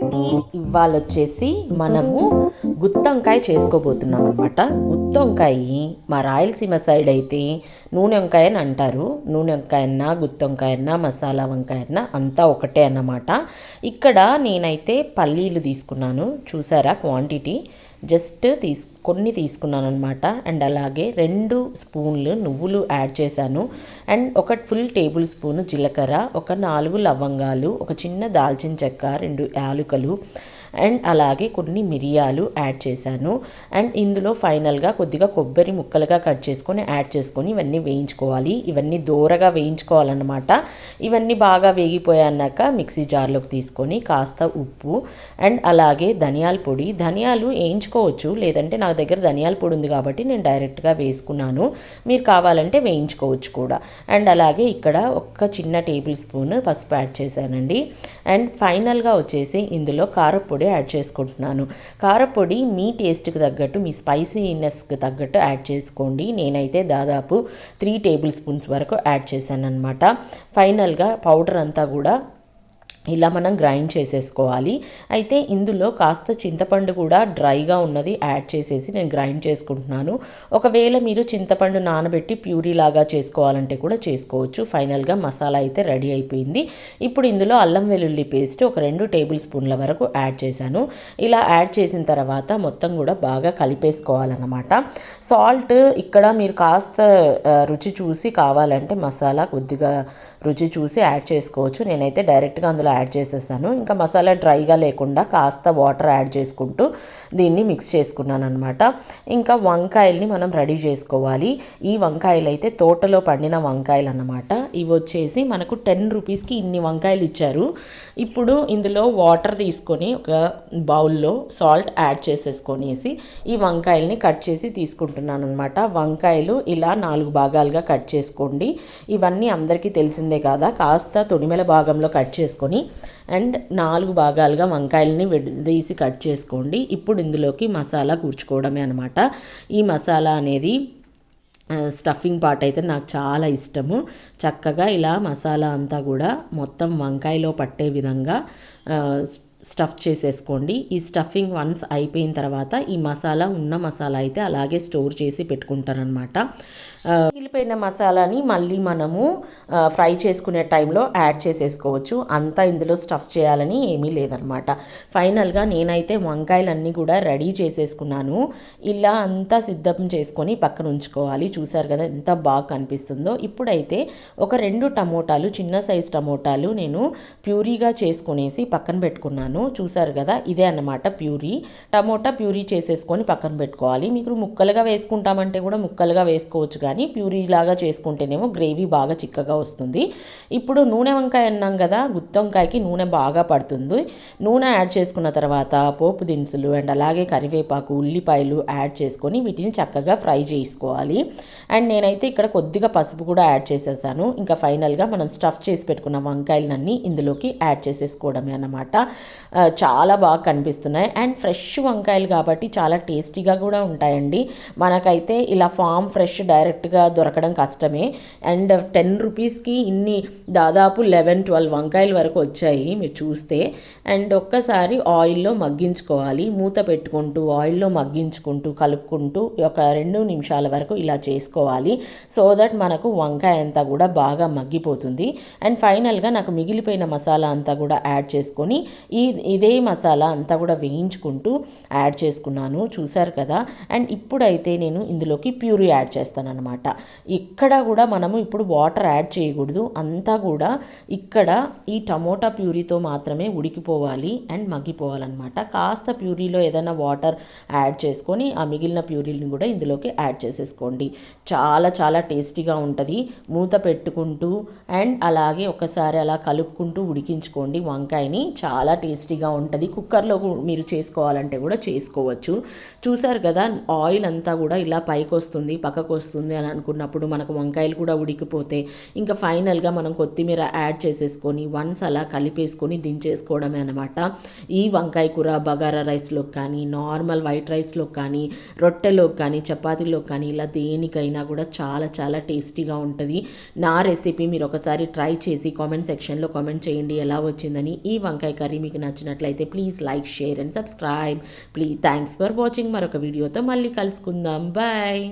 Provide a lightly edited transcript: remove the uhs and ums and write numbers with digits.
అండి, ఇవాళ వచ్చేసి మనము గుత్తొంకాయ చేసుకోబోతున్నాం అనమాట. గుత్తొంకాయ మా రాయలసీమ సైడ్ అయితే నూనె వంకాయ అని అంటారు. నూనె వంకాయన్నా గుత్తొంకాయన్నా మసాలా వంకాయన్నా అంతా ఒకటే అన్నమాట. ఇక్కడ నేనైతే పల్లీలు తీసుకున్నాను, చూసారా క్వాంటిటీ జస్ట్ కొన్ని తీసుకున్నాను అనమాట. అండ్ అలాగే 2 స్పూన్లు నువ్వులు యాడ్ చేశాను. అండ్ ఒక ఫుల్ టేబుల్ స్పూన్ జీలకర్ర, ఒక 4 లవంగాలు, ఒక చిన్న దాల్చిన చెక్క, 2 యాలకులు అండ్ అలాగే కొన్ని మిరియాలు యాడ్ చేశాను. అండ్ ఇందులో ఫైనల్గా కొద్దిగా కొబ్బరి ముక్కలుగా కట్ చేసుకొని యాడ్ చేసుకొని ఇవన్నీ వేయించుకోవాలి. ఇవన్నీ దూరగా వేయించుకోవాలన్నమాట. ఇవన్నీ బాగా వేగిపోయాక మిక్సీ జార్లోకి తీసుకొని కాస్త ఉప్పు అండ్ అలాగే ధనియాల పొడి, ధనియాలు వేయించుకోవచ్చు, లేదంటే నా దగ్గర ధనియాల పొడి ఉంది కాబట్టి నేను డైరెక్ట్గా వేసుకున్నాను. మీరు కావాలంటే వేయించుకోవచ్చు కూడా. అండ్ అలాగే ఇక్కడ ఒక చిన్న టేబుల్ స్పూన్ పసుపు యాడ్ చేశానండి. అండ్ ఫైనల్గా వచ్చేసి ఇందులో కారపొడి యాడ్ చేసుకుంటున్నాను. కారపొడి మీ టేస్ట్కి తగ్గట్టు, మీ స్పైసీనెస్కి తగ్గట్టు యాడ్ చేసుకోండి. నేనైతే దాదాపు 3 టేబుల్ స్పూన్స్ వరకు యాడ్ చేశాను అనమాట. ఫైనల్గా పౌడర్ అంతా కూడా ఇలా మనం గ్రైండ్ చేసేసుకోవాలి. అయితే ఇందులో కాస్త చింతపండు కూడా డ్రైగా ఉన్నది యాడ్ చేసేసి నేను గ్రైండ్ చేసుకుంటున్నాను. ఒకవేళ మీరు చింతపండు నానబెట్టి ప్యూరీ లాగా చేసుకోవాలంటే కూడా చేసుకోవచ్చు. ఫైనల్గా మసాలా అయితే రెడీ అయిపోయింది. ఇప్పుడు ఇందులో అల్లం వెల్లుల్లి పేస్ట్ ఒక 2 టేబుల్ స్పూన్ల వరకు యాడ్ చేశాను. ఇలా యాడ్ చేసిన తర్వాత మొత్తం కూడా బాగా కలిపేసుకోవాలన్నమాట. సాల్ట్ ఇక్కడ మీరు కాస్త రుచి చూసి కావాలంటే మసాలా కొద్దిగా రుచి చూసి యాడ్ చేసుకోవచ్చు. నేనైతే డైరెక్ట్గా అందులో యాడ్ చేసేసాను. ఇంకా మసాలా డ్రైగా లేకుండా కాస్త వాటర్ యాడ్ చేసుకుంటూ దీన్ని మిక్స్ చేసుకున్నాను అనమాట. ఇంకా వంకాయల్ని మనం రెడీ చేసుకోవాలి. ఈ వంకాయలు అయితే తోటలో పండిన వంకాయలు అన్నమాట. ఇవి వచ్చేసి మనకు 10 రూపీస్కి ఇన్ని వంకాయలు ఇచ్చారు. ఇప్పుడు ఇందులో వాటర్ తీసుకొని ఒక బౌల్లో సాల్ట్ యాడ్ చేసేసుకొనేసి ఈ వంకాయల్ని కట్ చేసి తీసుకుంటున్నాను అనమాట. వంకాయలు ఇలా 4 భాగాలుగా కట్ చేసుకోండి. ఇవన్నీ అందరికీ తెలిసిందే కదా. కాస్త తొడిమెల భాగంలో కట్ చేసుకొని అండ్ 4 భాగాలుగా వంకాయలని విడదీసి కట్ చేసుకోండి. ఇప్పుడు ఇందులోకి మసాలా కూర్చుకోవడమే అనమాట. ఈ మసాలా అనేది స్టఫింగ్ పార్ట్ అయితే నాకు చాలా ఇష్టము. చక్కగా ఇలా మసాలా అంతా కూడా మొత్తం వంకాయలో పట్టే విధంగా స్టఫ్ చేసేసుకోండి. ఈ స్టఫింగ్ వన్స్ అయిపోయిన తర్వాత ఈ మసాలా అయితే అలాగే స్టోర్ చేసి పెట్టుకుంటారనమాట. మిగిలిపోయిన మసాలాని మళ్ళీ మనము ఫ్రై చేసుకునే టైంలో యాడ్ చేసేసుకోవచ్చు. అంతా ఇందులో స్టఫ్ చేయాలని ఏమీ లేదనమాట. ఫైనల్గా నేనైతే వంకాయలన్నీ కూడా రెడీ చేసేసుకున్నాను. ఇలా అంతా సిద్ధం చేసుకొని పక్కన ఉంచుకోవాలి. చూసారు కదా ఎంత బాగా కనిపిస్తుందో. ఇప్పుడైతే ఒక 2 టమోటాలు, చిన్న సైజ్ టమోటాలు నేను ప్యూరీగా చేసుకునేసి పక్కన పెట్టుకున్నాను. చూసారు కదా, ఇదే అన్నమాట ప్యూరీ. టమోటా ప్యూరీ చేసేసుకొని పక్కన పెట్టుకోవాలి. మీకు ముక్కలుగా వేసుకుంటామంటే కూడా ముక్కలుగా వేసుకోవచ్చు, కానీ ప్యూరీ లాగా చేసుకుంటేనేమో గ్రేవీ బాగా చిక్కగా వస్తుంది. ఇప్పుడు నూనె వంకాయ అన్నాం కదా, గుత్తొంకాయకి నూనె బాగా పడుతుంది. నూనె యాడ్ చేసుకున్న తర్వాత పోపు దినుసులు అండ్ అలాగే కరివేపాకు, ఉల్లిపాయలు యాడ్ చేసుకొని వీటిని చక్కగా ఫ్రై చేసుకోవాలి. అండ్ నేనైతే ఇక్కడ కొద్దిగా పసుపు కూడా యాడ్ చేసేసాను. ఇంకా ఫైనల్గా మనం స్టఫ్ చేసి పెట్టుకున్న వంకాయలన్నీ ఇందులోకి యాడ్ చేసేసుకోవడమే అన్నమాట. చాలా బాగా కనిపిస్తున్నాయి. అండ్ ఫ్రెష్ వంకాయలు కాబట్టి చాలా టేస్టీగా కూడా ఉంటాయండి. మనకైతే ఇలా ఫామ్ ఫ్రెష్ డైరెక్ట్గా దొరకడం కష్టమే. అండ్ 10 రూపీస్కి ఇన్ని దాదాపు 11-12 వంకాయల వరకు వచ్చాయి మీరు చూస్తే. అండ్ ఒక్కసారి ఆయిల్లో మగ్గించుకోవాలి. మూత పెట్టుకుంటూ ఆయిల్లో మగ్గించుకుంటూ కలుపుకుంటూ ఒక 2 నిమిషాల వరకు ఇలా చేసుకోవాలి. సో దట్ మనకు వంకాయ అంతా కూడా బాగా మగ్గిపోతుంది. అండ్ ఫైనల్గా నాకు మిగిలిపోయిన మసాలా అంతా కూడా యాడ్ చేసుకొని ఇదే మసాలా అంతా కూడా వేయించుకుంటూ యాడ్ చేసుకున్నాను. చూసారు కదా. అండ్ ఇప్పుడైతే నేను ఇందులోకి ప్యూరీ యాడ్ చేస్తాను అనమాట. ఇక్కడ కూడా మనము ఇప్పుడు వాటర్ యాడ్ చేయకూడదు. అంతా కూడా ఇక్కడ ఈ టమోటా ప్యూరీతో మాత్రమే ఉడికిపోవాలి అండ్ మగ్గిపోవాలన్నమాట. కాస్త ప్యూరీలో ఏదైనా వాటర్ యాడ్ చేసుకొని ఆ మిగిలిన ప్యూరీని కూడా ఇందులోకి యాడ్ చేసేసుకోండి. చాలా చాలా టేస్టీగా ఉంటుంది. మూత పెట్టుకుంటూ అండ్ అలాగే ఒకసారి అలా కలుపుకుంటూ ఉడికించుకోండి వంకాయని. చాలా టేస్టీగా ఉంటుంది. కుక్కర్లో మీరు చేసుకోవాలంటే కూడా చేసుకోవచ్చు. చూసారు కదా, ఆయిల్ అంతా కూడా ఇలా పైకి వస్తుంది, పక్కకు వస్తుంది అని అనుకున్నప్పుడు మనకు వంకాయలు కూడా ఉడికిపోతే ఇంకా ఫైనల్గా మనం కొత్తిమీర యాడ్ చేసేసుకొని వన్స్ అలా కలిపేసుకొని దించేసుకోవడమే అనమాట. ఈ వంకాయ కూర బగారా రైస్లో కానీ, నార్మల్ వైట్ రైస్లో కానీ, రొట్టెలో కానీ, చపాతీలో కానీ ఇలా దేనికైనా కూడా చాలా చాలా టేస్టీగా ఉంటుంది. నా రెసిపీ మీరు ఒకసారి ట్రై చేసి కామెంట్ సెక్షన్లో కామెంట్ చేయండి ఎలా వచ్చిందని. ఈ వంకాయ కర్రీ మీకు నచ్చినట్లయితే please like, share and subscribe. Thanks for watching. మరొక వీడియోతో మళ్ళీ కలుసుకుందాం. బాయ్.